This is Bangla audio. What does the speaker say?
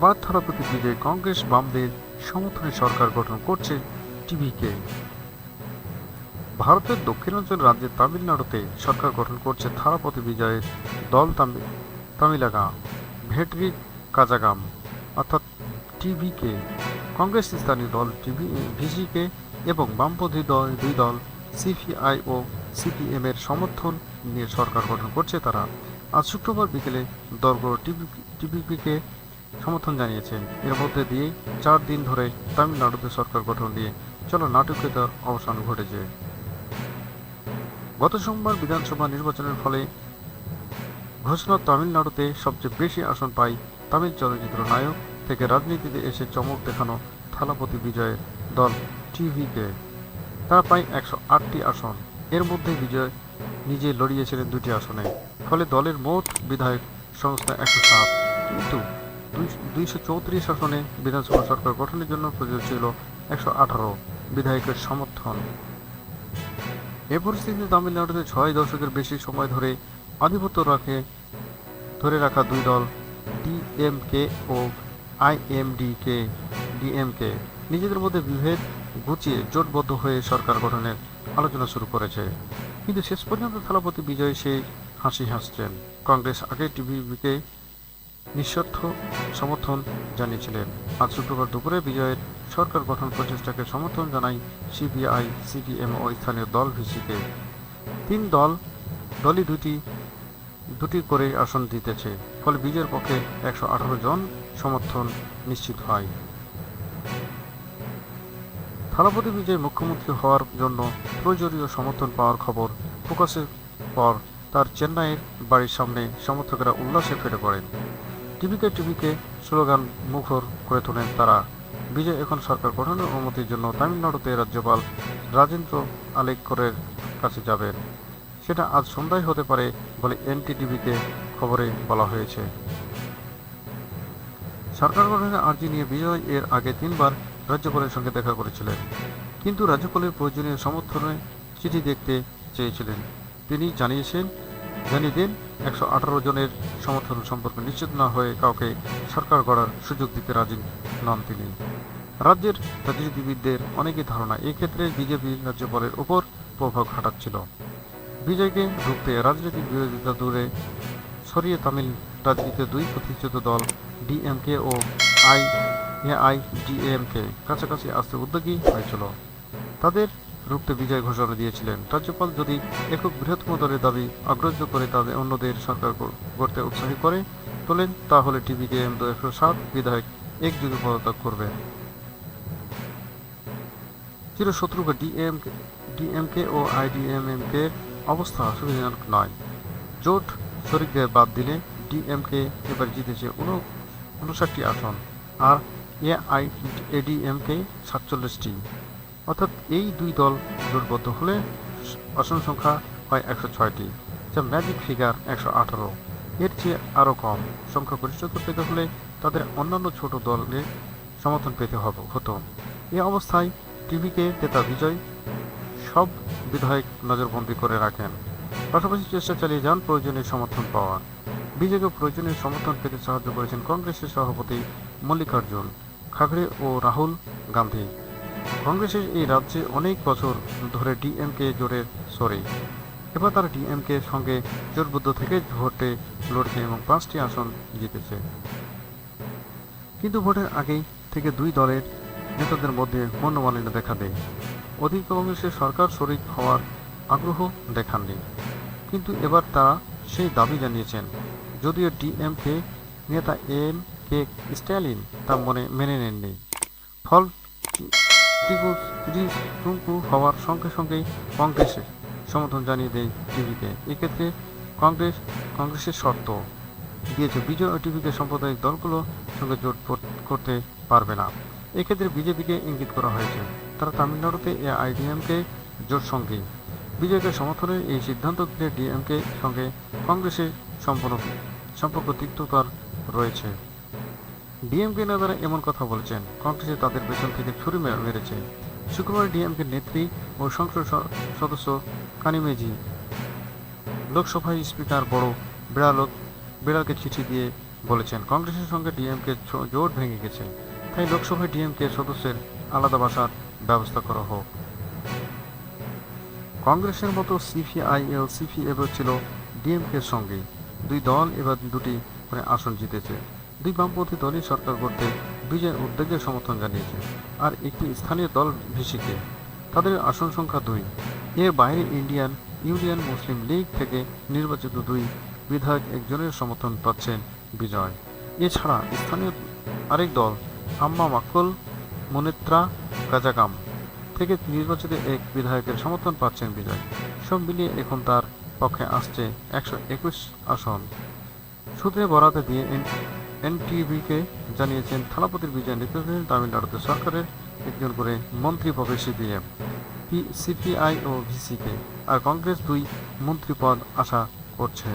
আবার থালাপতি বিজয় কংগ্রেস বামদের সমর্থনে সরকার গঠন করছে টিভিকে। ভারতের দক্ষিণাঞ্চল রাজ্যে তামিলনাড়ুতে সরকার গঠন করছে থালাপতি বিজয়ের দল তামিলাগা ভেটরি কাজাগাম অর্থাৎ টিভিকে। কংগ্রেস স্থানীয় দল ভিজিকে এবং বামপন্থী দুই দল সিপিআই ও সিপিএম এর সমর্থন নিয়ে সরকার গঠন করছে তারা। আজ শুক্রবার বিকেলে দলগুলো টিভিকে সমর্থন জানিয়েছে। এর মধ্যে দিয়ে 4 দিন ধরে তামিলনাড়ুতে সরকার গঠন নিয়ে চলো নাটকীয়তার অবসান ঘটেছে। গত সোমবার বিধানসভা নির্বাচনের ফলে ঘোষণা তামিলনাড়ুতে সবচেয়ে বেশি আসন পায় তামিল চলচ্চিত্র নায়ক থেকে রাজনীতিতে এসে চমক দেখানো থালাপতি বিজয়ের দল টিভিকে। তারা পায় 108টি আসন। এর মধ্যে বিজয় নিজে লড়িয়েছিলেন 2টি আসনে। ফলে দলের মোট বিধায়ক সংখ্যা 107, কিন্তু 234 আসনে বিধানসভা সরকার গঠনের জন্য প্রয়োজন ছিল 118 বিধায়কের সমর্থন। এ পরিস্থিতিতে তামিলনাড়ুতে 6 দশকের বেশি সময় ধরে আধিপত্য ধরে রাখা দুই দল ডিএমকে ও ডিএমকে নিজেদের মধ্যে বিভেদ ঘুচিয়ে জোটবদ্ধ হয়ে সরকার গঠনের আলোচনা শুরু করেছে। কিন্তু শেষ পর্যন্ত থালাপতি বিজয় সেই হাসি হাসছেন। কংগ্রেস আগে টিভিকে নিঃস্বার্থ সমর্থন জানিয়েছিলেন। আজ শুক্রবার দুপুরে বিজয়ের সরকার গঠন প্রচেষ্টাকে সমর্থন জানায় সিপিআই, সিপিএম ও স্থানীয় দল ভিসিকে। 3 দলই দুটি করে আসন জিতেছে। ফলে বিজয়ের পক্ষে 118 জন সমর্থন নিশ্চিত হয়। থালাপতি বিজয় মুখ্যমন্ত্রী হওয়ার জন্য প্রয়োজনীয় সমর্থন পাওয়ার খবর প্রকাশের পর তার চেন্নাইয়ের বাড়ির সামনে সমর্থকেরা উল্লাসে ফেটে পড়েন। টিভিকে স্লোগান মুখর করে তোলেন তারা। বিজয় এখন সরকার গঠনের অনুমতির জন্য তামিলনাড়ুতে রাজ্যপাল রাজেন্দ্র আলেকরের কাছে যাবেন। সেটা আজ সন্ধ্যায় হতে পারে বলে এনটিটিভিকে খবরে বলা হয়েছে। সরকার গঠনের আর্জি নিয়ে বিজয় এর আগে 3 বার রাজ্যপালের সঙ্গে দেখা করেছিলেন, কিন্তু রাজ্যপালের প্রয়োজনীয় সমর্থনে চিঠি দেখতে চেয়েছিলেন। তিনি জানিয়ে দেন 118 জনের সমর্থন সম্পর্কে নিশ্চিত না হয়ে কাউকে সরকার গড়ার সুযোগ দিতে রাজি নন তিনি। রাজ্যের রাজনীতিবিদদের অনেকেই ধারণা এক্ষেত্রে বিজেপি রাজ্যপালের ওপর প্রভাব খাটাচ্ছিল। বিজয়কে রুখতে রাজনৈতিক বিরোধিতা দূরে সরিয়ে তামিল রাজনীতিতে 2 প্রতিষ্ঠিত দল ডিএমকে ও এআইডিএমকে কাছাকাছি আসতে উদ্যোগী হয়েছিল। তাদের রুখতে বিজয় ঘোষণা দিয়েছিলেন রাজ্যপাল যদি একক বৃহত্তম দলের দাবি অগ্রাহ্য করে তাদের অন্যদের সরকার গড়তে উৎসাহী করে তোলেন, তাহলে টিভিকে 107 বিধায়ক একযোগে পদত্যাগ করবে। চিরশত্রুকে ডিএমকে ও আইডিএমকে অবস্থা সুবিধাজনক নয়। জোট শরিকদের বাদ দিলে ডিএমকে এবার জিতেছে 59টি আসন আর এআইডিএমকে 47টি। অর্থাৎ এই 2 দল জোটবদ্ধ হলে আসন সংখ্যা হয় 106টি, যা ম্যাজিক ফিগার 118। এর চেয়ে আরও কম সংখ্যাগরিষ্ঠতা পেতে হলে তাদের অন্যান্য ছোট দলের সমর্থন পেতে হতো। এ অবস্থায় টিভিকে নেতা বিজয় সব বিধায়ক নজরবন্দি করে রাখেন, পাশাপাশি চেষ্টা চালিয়ে যান প্রয়োজনীয় সমর্থন পাওয়ার। বিজেপি প্রয়োজনীয় সমর্থন পেতে সাহায্য করেছেন কংগ্রেসের সভাপতি মল্লিকার্জুন খাড়গে ও রাহুল গান্ধী। কংগ্রেসের এই রাজ্যে অনেক বছর ধরে ডিএমকে জোটের সরে। এবার তারা ডিএমকে সঙ্গে জোটবদ্ধ থেকে ভোটে লড়ছে এবং 5টি আসন জিতেছে। কিন্তু ভোটের আগেই থেকে 2 দলের নেতাদের মধ্যে মনোমালিন্য দেখা দেয়। অধিক কংগ্রেসের সরকার শরিক হওয়ার আগ্রহ দেখাননি, কিন্তু এবার তারা সেই দাবি জানিয়েছেন, যদিও ডিএমকে নেতা কে স্ট্যালিন তা মেনে নেননি। ফল ত্রিশঙ্কু হওয়ার সঙ্গে সঙ্গেই কংগ্রেসের সমর্থন জানিয়ে দেয় টিভিকে। এক্ষেত্রে কংগ্রেসের শর্ত দিয়েছে বিজয় ও টিভিকে সাম্প্রদায়িক দলগুলোর সঙ্গে জোট করতে পারবে না। এক্ষেত্রে বিজেপিকে ইঙ্গিত করা হয়েছে তারা তামিলনাড়ুতে এআইডিএমকে জোট সঙ্গী। বিজয়কে সমর্থনের এই সিদ্ধান্ত ঘিরে ডিএমকে সঙ্গে কংগ্রেসের সম্পর্ক তিক্ততার রয়েছে। ডিএমকে নেতারা এমন কথা বলেছেন, কংগ্রেসে তাদের পেছন থেকে ছুরি মেরেছে। শুক্রবার ডিএমকে নেত্রী ও সংসদ সদস্য কানিমেজি লোকসভায় স্পিকার বড় বিড়ালকে চিঠি দিয়ে বলেছেন কংগ্রেসের সঙ্গে ডিএমকে জোট ভেঙে গেছে, তাই লোকসভায় ডিএমকে সদস্যের আলাদা বাসার ব্যবস্থা করা হোক। কংগ্রেসের মতো সিপিআইএল সিপিএফ ছিল ডিএমকের সঙ্গে। দুই দল এবার দুটি করে আসন জিতেছে। দুই বামপন্থী দলই সরকার করতে বিজয়ের উদ্যোগের সমর্থন জানিয়েছে, আর একটি স্থানীয় দল ভিসিকে। তাদের আসন সংখ্যা 2। এর বাইরে ইন্ডিয়ান ইউনিয়ন মুসলিম লীগ থেকে নির্বাচিত 2 বিধায়ক একজনের সমর্থন পাচ্ছেন বিজয়। এছাড়া স্থানীয় আরেক দল আম্মা মাক্কল মনেত্রা গাজাকাম থেকে নির্বাচিত এক বিধায়কের সমর্থন পাচ্ছেন বিজয়। সব মিলিয়ে এখন তার পক্ষে আসছে 121 আসন। সূত্রে বরাত দিয়ে এনটিভিকে জানিয়েছেন থালাপতির বিজয় নেতৃত্বাধীন তামিলনাড়ুতে সরকারের একজন করে মন্ত্রী পাবে সিপিএম, সিপিআই ও ভিসিকে, আর কংগ্রেস 2 মন্ত্রী পদ আশা করছে।